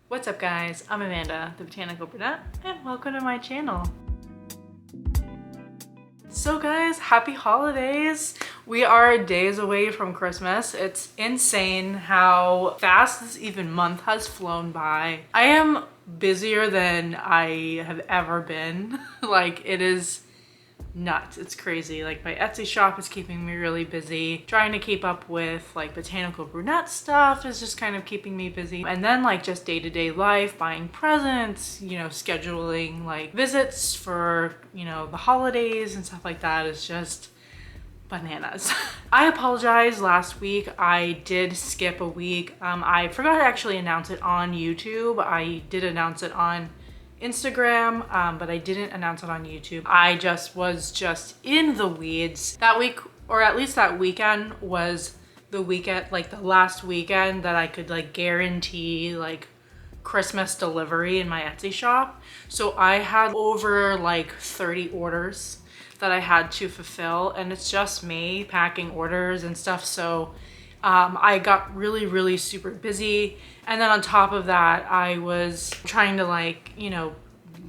What's up guys, I'm Amanda, the Botanical Brunette, and welcome to my channel. So guys, happy holidays! We are days away from Christmas. It's insane how fast this even month has flown by. I am busier than I have ever been. Like, it is nuts. It's crazy. Like, my Etsy shop is keeping me really busy. Trying to keep up with like Botanical Brunette stuff is just kind of keeping me busy. And then like just day-to-day life, buying presents, you know, scheduling like visits for, you know, the holidays and stuff like that is just bananas. I apologize, last week I did skip a week. I forgot to actually announce it on YouTube. I did announce it on Instagram, but I didn't announce it on YouTube. I was just in the weeds that week, or at least that weekend was the weekend, like the last weekend that I could like guarantee like Christmas delivery in my Etsy shop. So I had over like 30 orders that I had to fulfill, and it's just me packing orders and stuff. So I got really super busy, and then on top of that I was trying to like, you know,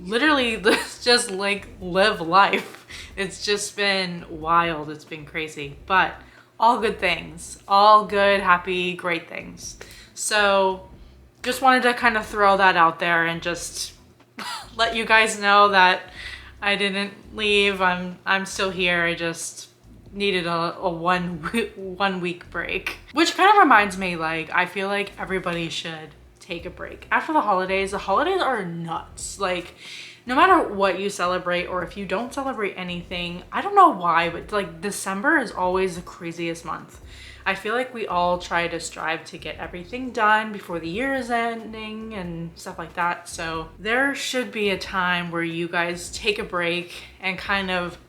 literally just like live life. It's just been wild. It's been crazy, but all good things, all good, happy, great things. So just wanted to kind of throw that out there and just let you guys know that I didn't leave. I'm still here. I just needed a one week break, which kind of reminds me, like, I feel like everybody should take a break after the holidays. The holidays are nuts. Like, no matter what you celebrate, or if you don't celebrate anything, I don't know why, but like December is always the craziest month. I feel like we all try to strive to get everything done before the year is ending and stuff like that. So there should be a time where you guys take a break and kind of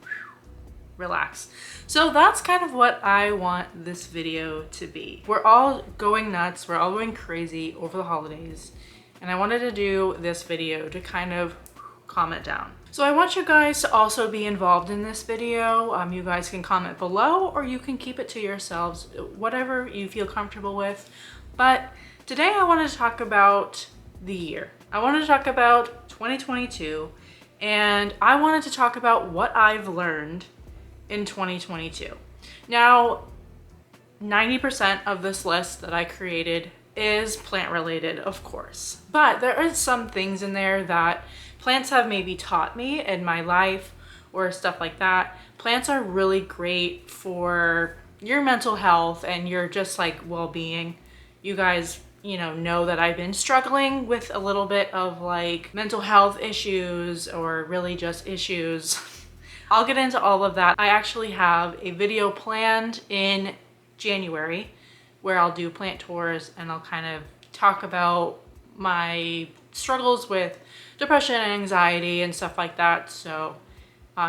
relax. So that's kind of what I want this video to be. We're all going nuts, we're all going crazy over the holidays, and I wanted to do this video to kind of calm it down. So I want you guys to also be involved in this video. You guys can comment below, or you can keep it to yourselves, whatever you feel comfortable with. But today I wanted to talk about the year. I wanted to talk about 2022, and I wanted to talk about what I've learned in 2022. Now, 90% of this list that I created is plant related, of course, but there are some things in there that plants have maybe taught me in my life or stuff like that. Plants are really great for your mental health and your just like well-being. You guys, you know that I've been struggling with a little bit of like mental health issues, or really just issues. I'll get into all of that. I actually have a video planned in January where I'll do plant tours, and I'll kind of talk about my struggles with depression and anxiety and stuff like that. So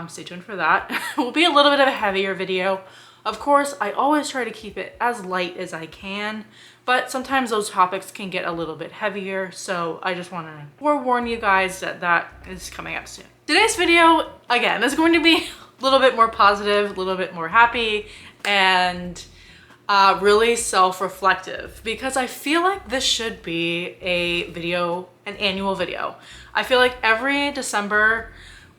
stay tuned for that. It will be a little bit of a heavier video. Of course, I always try to keep it as light as I can, but sometimes those topics can get a little bit heavier. So I just want to forewarn you guys that that is coming up soon. Today's video, again, is going to be a little bit more positive, a little bit more happy, and really self-reflective, because I feel like this should be a video, an annual video. I feel like every December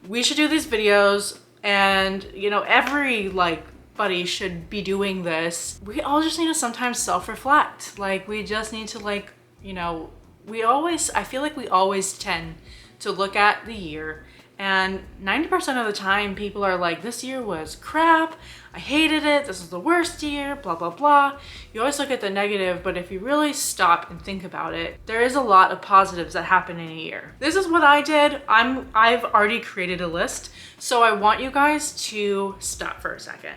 we should do these videos, and you know, everybody should be doing this. We all just need to sometimes self-reflect. Like, we just need to, like, you know, I feel like we always tend to look at the year, and 90% of the time people are like, this year was crap, I hated it, this is the worst year, blah blah blah. You always look at the negative, but if you really stop and think about it, there is a lot of positives that happen in a year. This is what I did. I've already created a list, so I want you guys to stop for a second.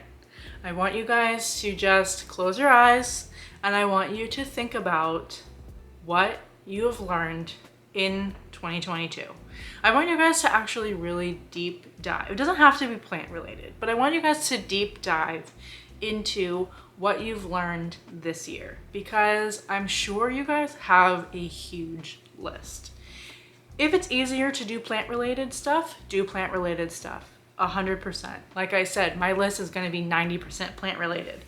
I want you guys to just close your eyes, and I want you to think about what you have learned in 2022. I want you guys to actually really deep dive. It doesn't have to be plant related, but I want you guys to deep dive into what you've learned this year, because I'm sure you guys have a huge list. If it's easier to do plant related stuff, do plant related stuff, 100%. Like I said, my list is going to be 90% plant related.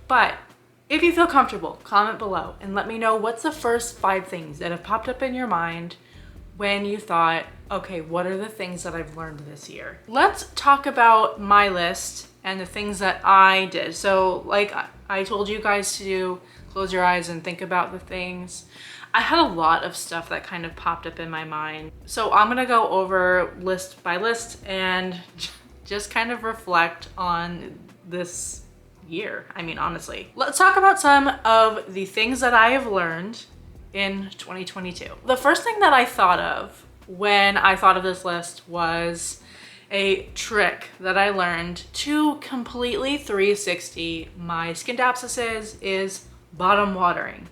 But If you feel comfortable, comment below and let me know what's the first 5 things that have popped up in your mind when you thought, okay, what are the things that I've learned this year? Let's talk about my list and the things that I did. So like I told you guys to do, close your eyes and think about the things. I had a lot of stuff that kind of popped up in my mind. So I'm gonna go over list by list and just kind of reflect on this year. I mean, honestly. Let's talk about some of the things that I have learned in 2022. The first thing that I thought of when I thought of this list was a trick that I learned to completely 360 my skin abscesses is bottom watering.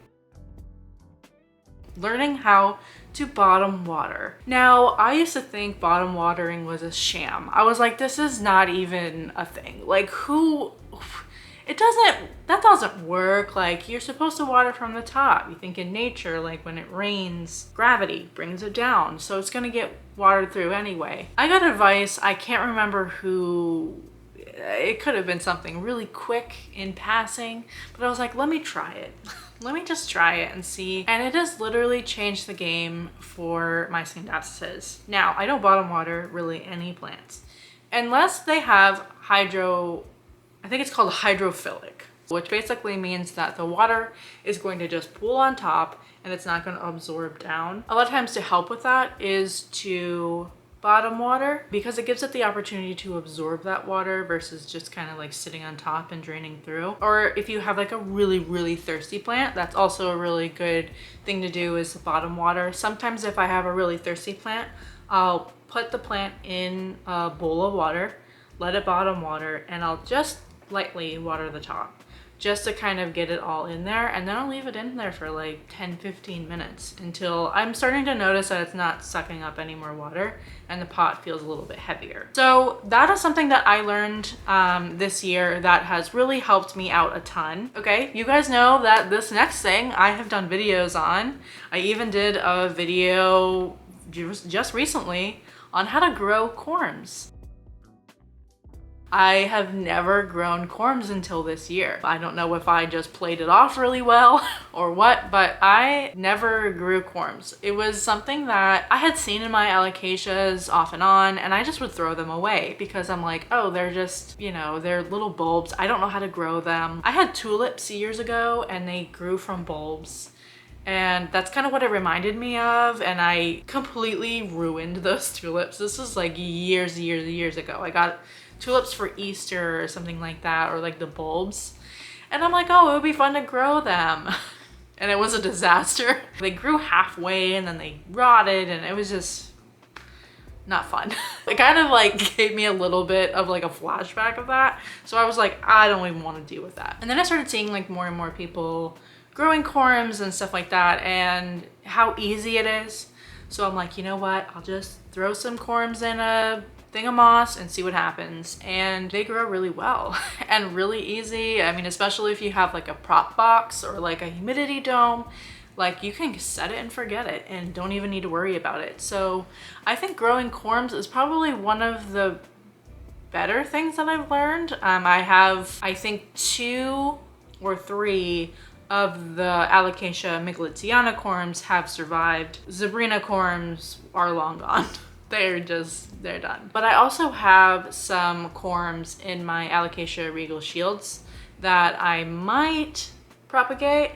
Learning how to bottom water. Now, I used to think bottom watering was a sham. I was like, this is not even a thing. Like that doesn't work. Like, you're supposed to water from the top. You think in nature, like when it rains, gravity brings it down. So it's gonna get watered through anyway. I got advice, I can't remember who, it could have been something really quick in passing, but I was like, let me try it. Let me just try it and see. And it has literally changed the game for my skin abscesses. Now, I don't bottom water really any plants unless they have I think it's called hydrophilic, which basically means that the water is going to just pool on top and it's not going to absorb down. A lot of times to help with that is to bottom water because it gives it the opportunity to absorb that water versus just kind of like sitting on top and draining through. Or if you have like a really thirsty plant, that's also a really good thing to do is bottom water. Sometimes if I have a really thirsty plant, I'll put the plant in a bowl of water, let it bottom water, and I'll just lightly water the top just to kind of get it all in there, and then I'll leave it in there for like 10-15 minutes until I'm starting to notice that it's not sucking up any more water and the pot feels a little bit heavier. So that is something that I learned this year that has really helped me out a ton. Okay, you guys know that this next thing I have done videos on. I even did a video just recently on how to grow corms. I have never grown corms until this year. I don't know if I just played it off really well or what, but I never grew corms. It was something that I had seen in my alocasias off and on, and I just would throw them away because I'm like, oh, they're just, you know, they're little bulbs. I don't know how to grow them. I had tulips years ago and they grew from bulbs. And that's kind of what it reminded me of, and I completely ruined those tulips. This was like years ago. I got tulips for Easter or something like that, or like the bulbs. And I'm like, oh, it would be fun to grow them. And it was a disaster. They grew halfway and then they rotted and it was just not fun. It kind of like gave me a little bit of like a flashback of that. So I was like, I don't even want to deal with that. And then I started seeing like more and more people growing corms and stuff like that and how easy it is. So I'm like, you know what? I'll just throw some corms in a thing of moss and see what happens. And they grow really well and really easy. I mean, especially if you have like a prop box or like a humidity dome, like you can set it and forget it and don't even need to worry about it. So I think growing corms is probably one of the better things that I've learned. I have, I think 2 or 3 of the Alocasia miggletiana corms have survived. Zebrina corms are long gone. They're done. But I also have some corms in my Alocasia regal shields that I might propagate.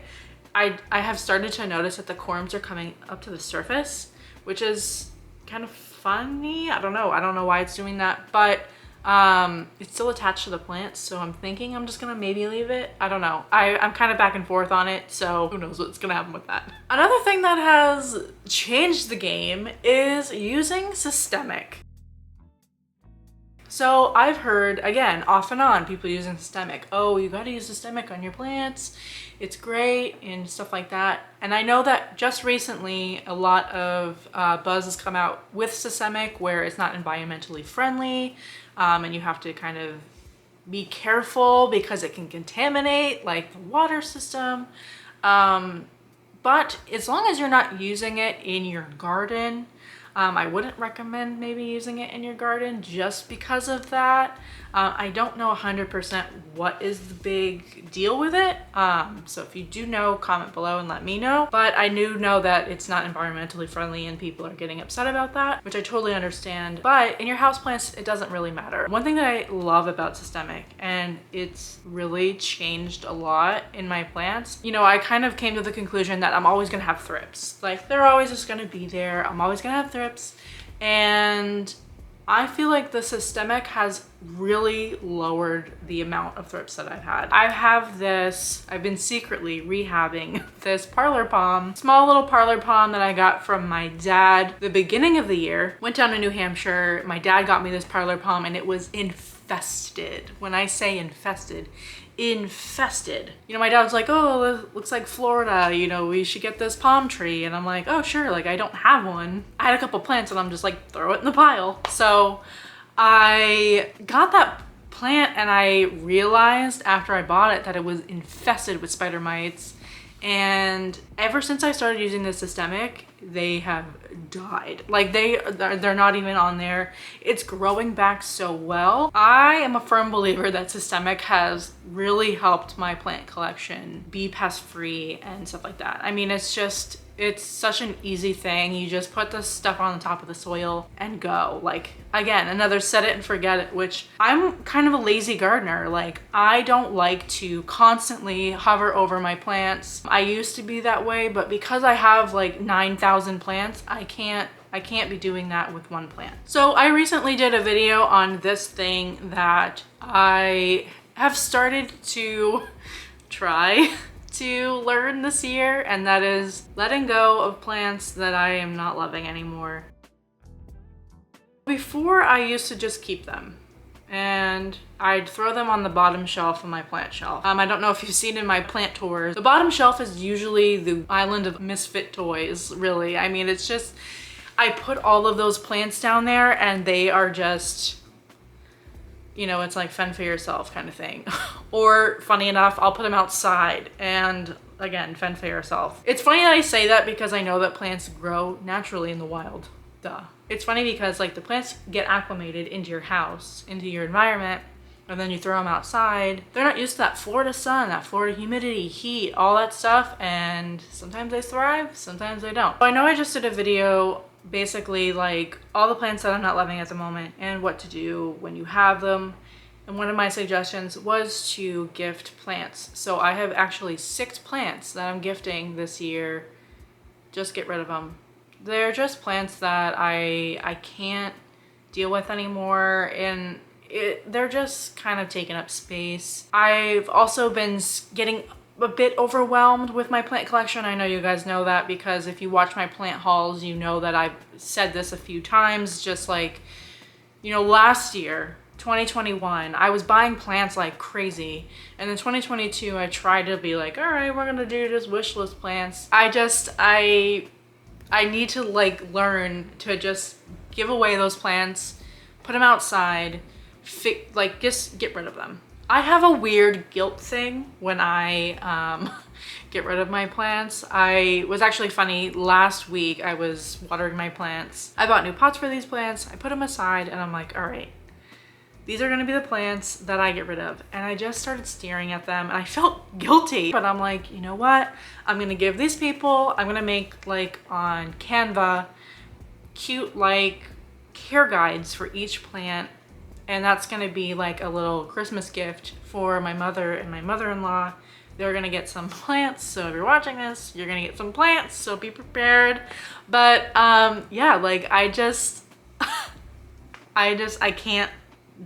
I have started to notice that the corms are coming up to the surface, which is kind of funny. I don't know why it's doing that, but it's still attached to the plant, so I'm thinking I'm just gonna maybe leave it. I don't know. I'm kind of back and forth on it, so who knows what's gonna happen with that. Another thing that has changed the game is using systemic. So I've heard, again, off and on, people using systemic. Oh, you gotta use systemic on your plants. It's great and stuff like that. And I know that just recently, a lot of buzz has come out with systemic where it's not environmentally friendly. And you have to kind of be careful because it can contaminate like the water system. But as long as you're not using it in your garden, I wouldn't recommend maybe using it in your garden just because of that. I don't know 100% what is the big deal with it. So if you do know, comment below and let me know. But I do know that it's not environmentally friendly and people are getting upset about that, which I totally understand. But in your houseplants, it doesn't really matter. One thing that I love about systemic, and it's really changed a lot in my plants, you know, I kind of came to the conclusion that I'm always gonna have thrips. Like, they're always just gonna be there. I'm always gonna have thrips. And I feel like the systemic has really lowered the amount of thrips that I've had. I've been secretly rehabbing this parlor palm, small little parlor palm that I got from my dad the beginning of the year. Went down to New Hampshire. My dad got me this parlor palm and it was infested. When I say infested, infested. You know, my dad's like, oh, it looks like Florida, you know, we should get this palm tree. And I'm like, oh, sure, like I don't have one. I had a couple plants and I'm just like, throw it in the pile. So I got that plant and I realized after I bought it that it was infested with spider mites. And ever since I started using the systemic, they have died. Like they're not even on there. It's growing back so well. I am a firm believer that systemic has really helped my plant collection be pest free and stuff like that. I mean, it's such an easy thing. You just put the stuff on the top of the soil and go. Like, again, another set it and forget it, which I'm kind of a lazy gardener. Like, I don't like to constantly hover over my plants. I used to be that way, but because I have like 9,000 plants, I can't be doing that with one plant. So I recently did a video on this thing that I have started to try to learn this year, and that is letting go of plants that I am not loving anymore. Before, I used to just keep them and I'd throw them on the bottom shelf of my plant shelf. I don't know if you've seen in my plant tours, the bottom shelf is usually the island of misfit toys, really. I mean, it's just, I put all of those plants down there and they are just, you know, it's like fend for yourself kind of thing. Or funny enough, I'll put them outside and again, fend for yourself. It's funny that I say that because I know that plants grow naturally in the wild. Duh. It's funny because like the plants get acclimated into your house, into your environment, and then you throw them outside. They're not used to that Florida sun, that Florida humidity, heat, all that stuff. And sometimes they thrive, sometimes they don't. So I know I just did a video basically like all the plants that I'm not loving at the moment and what to do when you have them. And one of my suggestions was to gift plants. So I have actually 6 plants that I'm gifting this year. Just get rid of them. They're just plants that I can't deal with anymore, and they're just kind of taking up space. I've also been getting a bit overwhelmed with my plant collection. I know you guys know that because if you watch my plant hauls, you know that I've said this a few times. Just like, you know, last year, 2021, I was buying plants like crazy. And in 2022, I tried to be like, all right, we're gonna do just wish list plants. I need to like learn to just give away those plants, put them outside, like just get rid of them. I have a weird guilt thing when I get rid of my plants. I was actually funny, last week I was watering my plants. I bought new pots for these plants, I put them aside and I'm like, all right, these are gonna be the plants that I get rid of. And I just started staring at them and I felt guilty. But I'm like, you know what? I'm gonna give these people, I'm gonna make like on Canva, cute like care guides for each plant. And that's gonna be like a little Christmas gift for my mother and my mother-in-law. They're gonna get some plants. So if you're watching this, you're gonna get some plants, so be prepared. But yeah, like I can't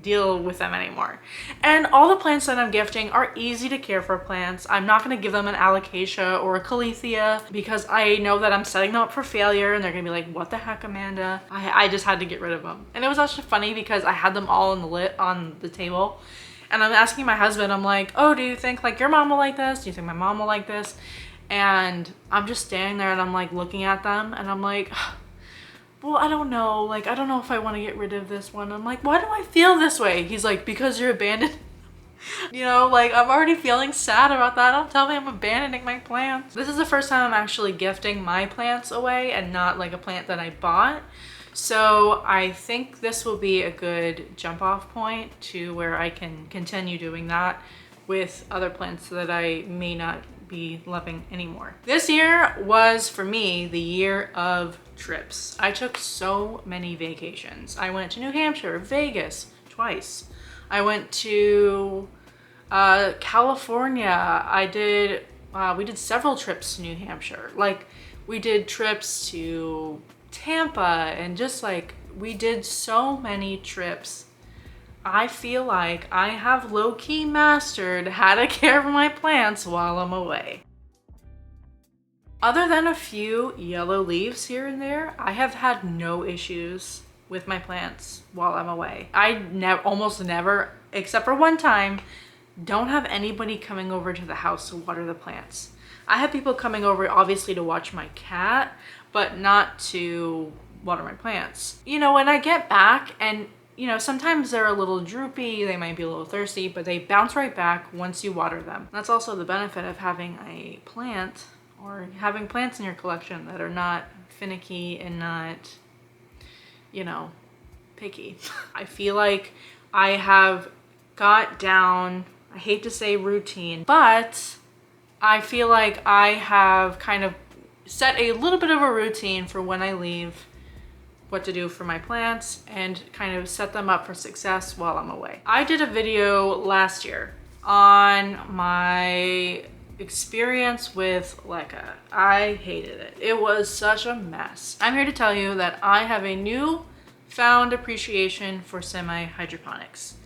deal with them anymore. And all the plants that I'm gifting are easy to care for plants. I'm not going to give them an alocasia or a calathea because I know that I'm setting them up for failure and they're gonna be like, what the heck, Amanda? I just had to get rid of them. And it was actually funny because I had them all on the table and I'm asking my husband, I'm like, oh, do you think like your mom will like this? Do you think my mom will like this? And I'm just standing there and I'm like looking at them and I'm like, well, I don't know. Like, I don't know if I want to get rid of this one. I'm like, why do I feel this way? He's like, because you're abandoned. You know, like I'm already feeling sad about that. Don't tell me I'm abandoning my plants. This is the first time I'm actually gifting my plants away and not like a plant that I bought. So I think this will be a good jump off point to where I can continue doing that with other plants that I may not be loving anymore. This year was for me the year of trips. I took so many vacations. I went to New Hampshire, Vegas twice. I went to California. We did several trips to New Hampshire. Like we did trips to Tampa and just like we did so many trips. I feel like I have low-key mastered how to care for my plants while I'm away. Other than a few yellow leaves here and there, I have had no issues with my plants while I'm away. I almost never, except for one time, don't have anybody coming over to the house to water the plants. I have people coming over obviously to watch my cat, but not to water my plants. You know, when I get back and you know, sometimes they're a little droopy, they might be a little thirsty, but they bounce right back once you water them. That's also the benefit of having a plant or having plants in your collection that are not finicky and not, you know, picky. I feel like I have got down, I hate to say routine, but I feel like I have kind of set a little bit of a routine for when I leave, what to do for my plants, and kind of set them up for success while I'm away. I did a video last year on my experience with Leca. I hated it. It was such a mess. I'm here to tell you that I have a new found appreciation for semi-hydroponics,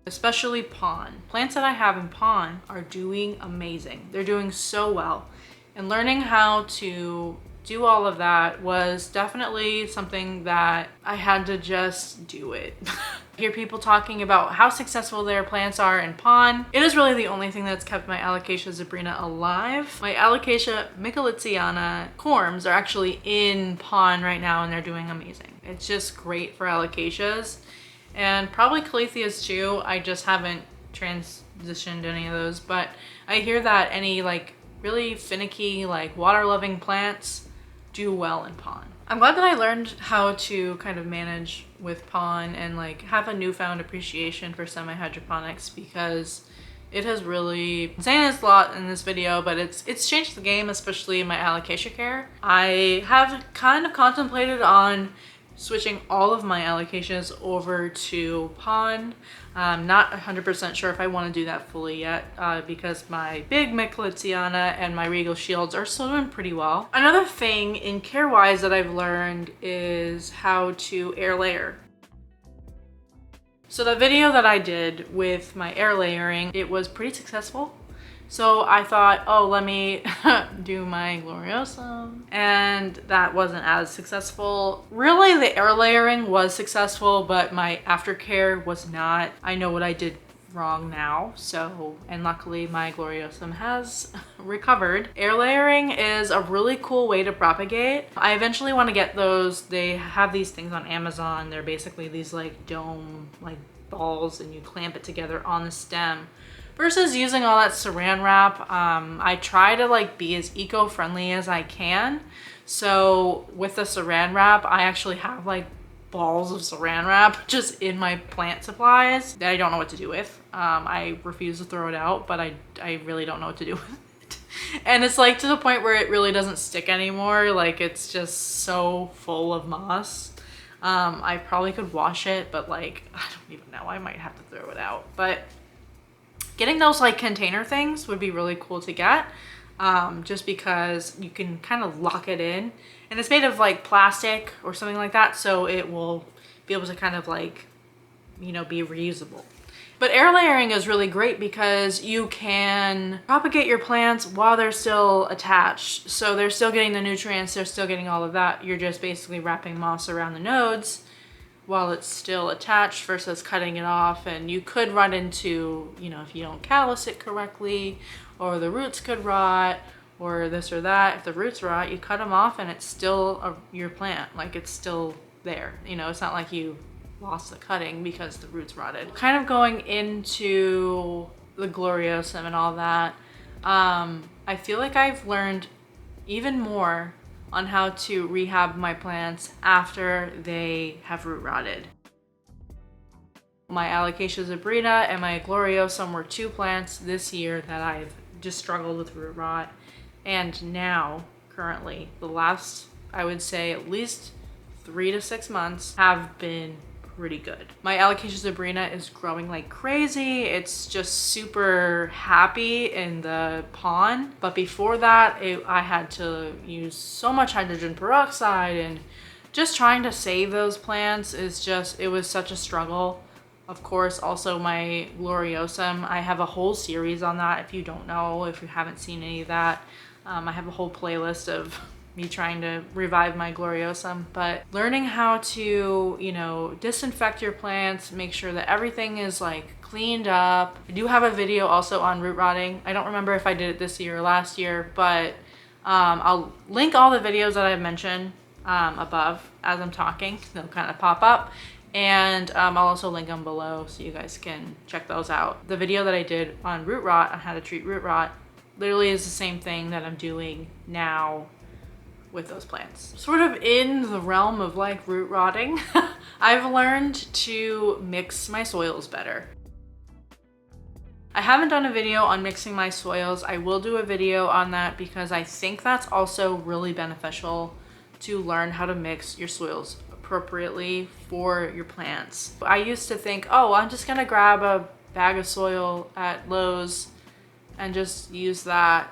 especially pon. Plants that I have in pon are doing amazing. They're doing so well, and learning how to do all of that was definitely something that I had to just do it. I hear people talking about how successful their plants are in pon. It is really the only thing that's kept my Alocasia zebrina alive. My Alocasia micholitziana corms are actually in pon right now and they're doing amazing. It's just great for Alocasias and probably Caletheas too. I just haven't transitioned any of those, but I hear that any like really finicky, like water-loving plants do well in pon. I'm glad that I learned how to kind of manage with pon and like have a newfound appreciation for semi-hydroponics because it has really, I'm saying this a lot in this video, but it's changed the game, especially in my alocasia care. I have kind of contemplated on switching all of my alocasias over to pon. I'm not 100% sure if I want to do that fully yet because my big micholitziana and my regal shields are still doing pretty well. Another thing in care-wise that I've learned is how to air layer. So the video that I did with my air layering, it was pretty successful. So I thought, oh, let me do my gloriosum. And that wasn't as successful. Really, the air layering was successful, but my aftercare was not. I know what I did wrong now, so, and luckily my gloriosum has recovered. Air layering is a really cool way to propagate. I eventually want to get those. They have these things on Amazon. They're basically these like dome, like balls, and you clamp it together on the stem. Versus using all that saran wrap, I try to like be as eco-friendly as I can. So with the saran wrap, I actually have like balls of saran wrap just in my plant supplies that I don't know what to do with. I refuse to throw it out, but I really don't know what to do with it. And it's like to the point where it really doesn't stick anymore. Like it's just so full of moss. I probably could wash it, but like, I don't even know, I might have to throw it out. But getting those like container things would be really cool to get, just because you can kind of lock it in and it's made of like plastic or something like that. So it will be able to kind of like, you know, be reusable. But air layering is really great because you can propagate your plants while they're still attached. So they're still getting the nutrients, they're still getting all of that. You're just basically wrapping moss around the nodes while it's still attached versus cutting it off. And you could run into, you know, if you don't callus it correctly, or the roots could rot, or this or that. If the roots rot, you cut them off and it's still your plant. Like it's still there. You know, it's not like you lost the cutting because the roots rotted. Kind of going into the gloriosum and all that, I feel like I've learned even more on how to rehab my plants after they have root rotted. My Alocasia zebrina and my Gloriosum were two plants this year that I've just struggled with root rot. And now, currently, the last, I would say at least 3 to 6 months have been pretty good. My Alocasia zebrina is growing like crazy. It's just super happy in the pond. But before that, I had to use so much hydrogen peroxide, and just trying to save those plants it was such a struggle. Of course, also my Gloriosum, I have a whole series on that. If you don't know, if you haven't seen any of that, I have a whole playlist of me trying to revive my Gloriosum. But learning how to, you know, disinfect your plants, make sure that everything is like cleaned up. I do have a video also on root rotting. I don't remember if I did it this year or last year, but I'll link all the videos that I've mentioned above as I'm talking. They'll kind of pop up. And I'll also link them below so you guys can check those out. The video that I did on root rot, on how to treat root rot, literally is the same thing that I'm doing now with those plants. Sort of in the realm of like root rotting, I've learned to mix my soils better. I haven't done a video on mixing my soils. I will do a video on that because I think that's also really beneficial to learn how to mix your soils appropriately for your plants. I used to think, oh, I'm just gonna grab a bag of soil at Lowe's and just use that.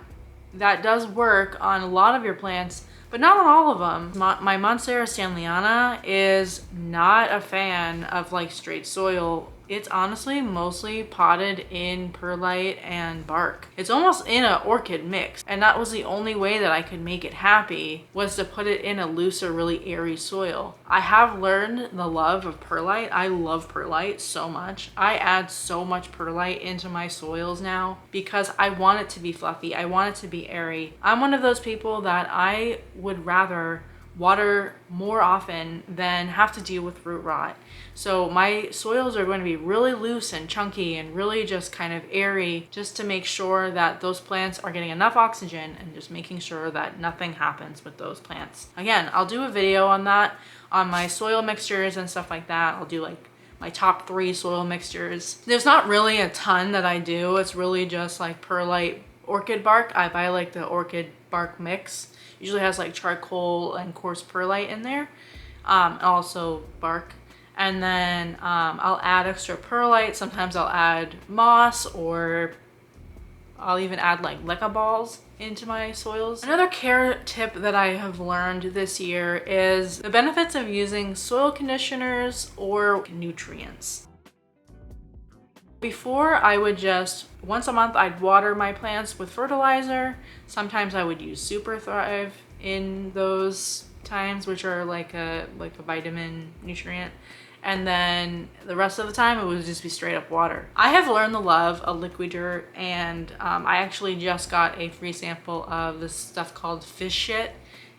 That does work on a lot of your plants, but not on all of them. My Monstera Stanleyana is not a fan of like straight soil. It's honestly mostly potted in perlite and bark. It's almost in an orchid mix. And that was the only way that I could make it happy, was to put it in a looser, really airy soil. I have learned the love of perlite. I love perlite so much. I add so much perlite into my soils now because I want it to be fluffy. I want it to be airy. I'm one of those people that I would rather water more often than have to deal with root rot. So my soils are going to be really loose and chunky and really just kind of airy, just to make sure that those plants are getting enough oxygen and just making sure that nothing happens with those plants. Again, I'll do a video on that, on my soil mixtures and stuff like that. I'll do like my top 3 soil mixtures. There's not really a ton that I do. It's really just like perlite, orchid bark. I buy like the orchid bark mix. Usually has like charcoal and coarse perlite in there, also bark. And then I'll add extra perlite. Sometimes I'll add moss, or I'll even add like leca balls into my soils. Another care tip that I have learned this year is the benefits of using soil conditioners or nutrients. Before, I would just, once a month, I'd water my plants with fertilizer. Sometimes I would use Super Thrive in those times, which are like a vitamin nutrient. And then the rest of the time, it would just be straight up water. I have learned the love of liquid dirt, and I actually just got a free sample of this stuff called fish shit.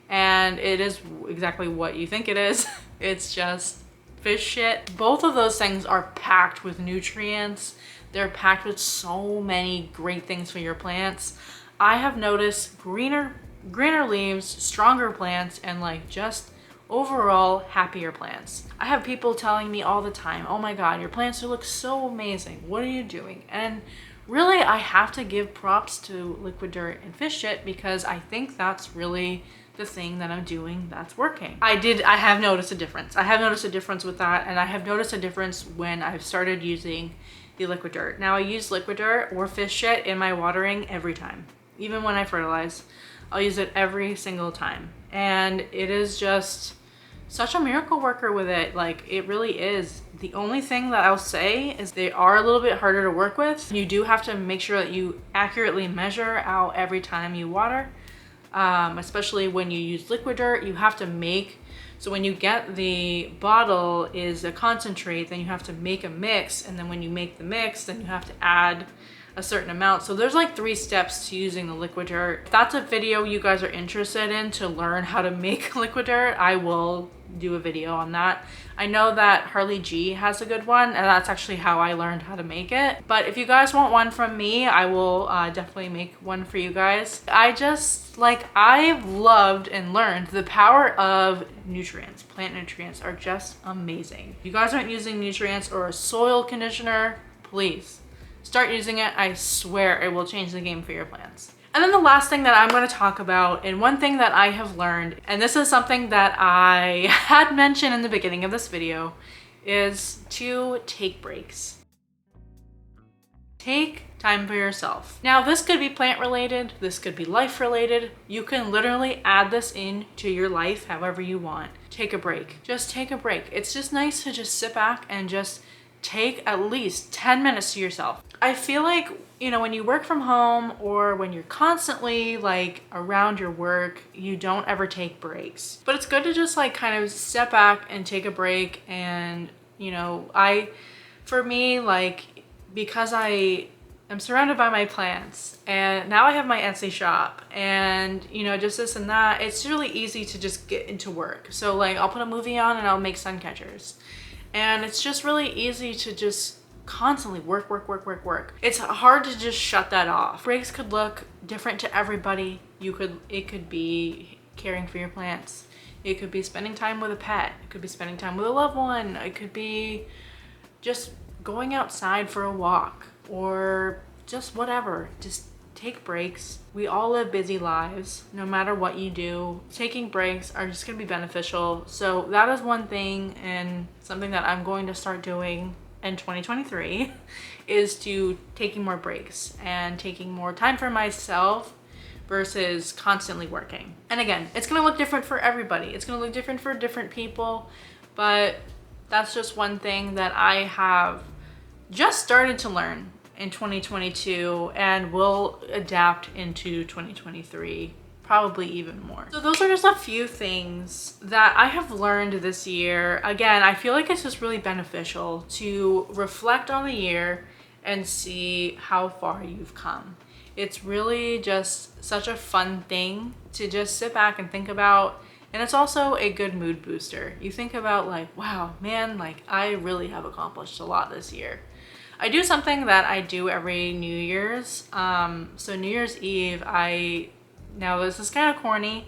And it is exactly what you think it is. It's just fish shit. Both of those things are packed with nutrients. They're packed with so many great things for your plants. I have noticed greener leaves, stronger plants, and like just overall happier plants. I have people telling me all the time, oh my God, your plants look so amazing. What are you doing? And really, I have to give props to liquid dirt and fish shit because I think that's really the thing that I'm doing that's working. I have noticed a difference. I have noticed a difference with that, and I have noticed a difference when I've started using the liquid dirt. Now I use liquid dirt or fish shit in my watering every time. Even when I fertilize, I'll use it every single time. And it is just such a miracle worker with it. Like, it really is. The only thing that I'll say is they are a little bit harder to work with. You do have to make sure that you accurately measure out every time you water. Especially when you use liquid dirt, you have to make, so when you get the bottle is a concentrate, then you have to make a mix, and then when you make the mix, then you have to add a certain amount. So there's like 3 steps to using the liquid dirt. If that's a video you guys are interested in to learn how to make liquid dirt, I will do a video on that. I know that Harley G has a good one, and that's actually how I learned how to make it. But if you guys want one from me, I will definitely make one for you guys. I've loved and learned the power of nutrients. Plant nutrients are just amazing. If you guys aren't using nutrients or a soil conditioner, please start using it. I swear it will change the game for your plants. And then the last thing that I'm going to talk about, and one thing that I have learned, and this is something that I had mentioned in the beginning of this video, is to take breaks. Take time for yourself. Now, this could be plant related, this could be life related. You can literally add this into your life however you want. Take a break. Just take a break. It's just nice to just sit back and just take at least 10 minutes to yourself. I feel like, you know, when you work from home or when you're constantly like around your work, you don't ever take breaks. But it's good to just like kind of step back and take a break. And, you know, for me, like, because I am surrounded by my plants and now I have my Etsy shop and, you know, just this and that, it's really easy to just get into work. So like I'll put a movie on and I'll make sun catchers. And it's just really easy to just constantly work. It's hard to just shut that off. Breaks could look different to everybody. It could be caring for your plants. It could be spending time with a pet. It could be spending time with a loved one. It could be just going outside for a walk or just whatever. Just take breaks. We all live busy lives, no matter what you do. Taking breaks are just gonna be beneficial. So that is one thing, and something that I'm going to start doing in 2023 is to taking more breaks and taking more time for myself versus constantly working. And again, it's gonna look different for everybody. It's gonna look different for different people, but that's just one thing that I have just started to learn in 2022 and will adapt into 2023, probably even more. So those are just a few things that I have learned this year. Again, I feel like it's just really beneficial to reflect on the year and see how far you've come. It's really just such a fun thing to just sit back and think about. And it's also a good mood booster. You think about like, wow, man, like I really have accomplished a lot this year. I do something that I do every New Year's. So New Year's Eve, now this is kind of corny,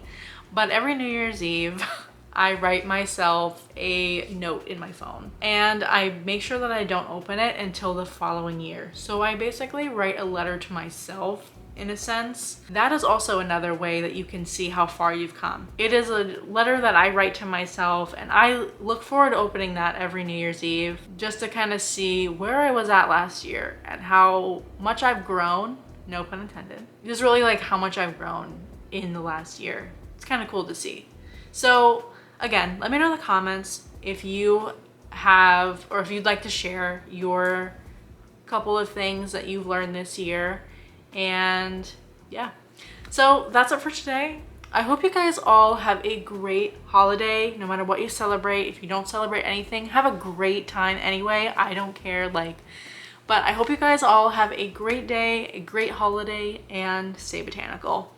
but every New Year's Eve, I write myself a note in my phone and I make sure that I don't open it until the following year. So I basically write a letter to myself in a sense. That is also another way that you can see how far you've come. It is a letter that I write to myself and I look forward to opening that every New Year's Eve just to kind of see where I was at last year and how much I've grown, no pun intended. Just really like how much I've grown in the last year. It's kind of cool to see. So again, let me know in the comments if you have, or if you'd like to share your couple of things that you've learned this year. And yeah, so that's it for today. I hope you guys all have a great holiday, no matter what you celebrate. If you don't celebrate anything, have a great time anyway. I don't care, but I hope you guys all have a great day, a great holiday, and stay botanical.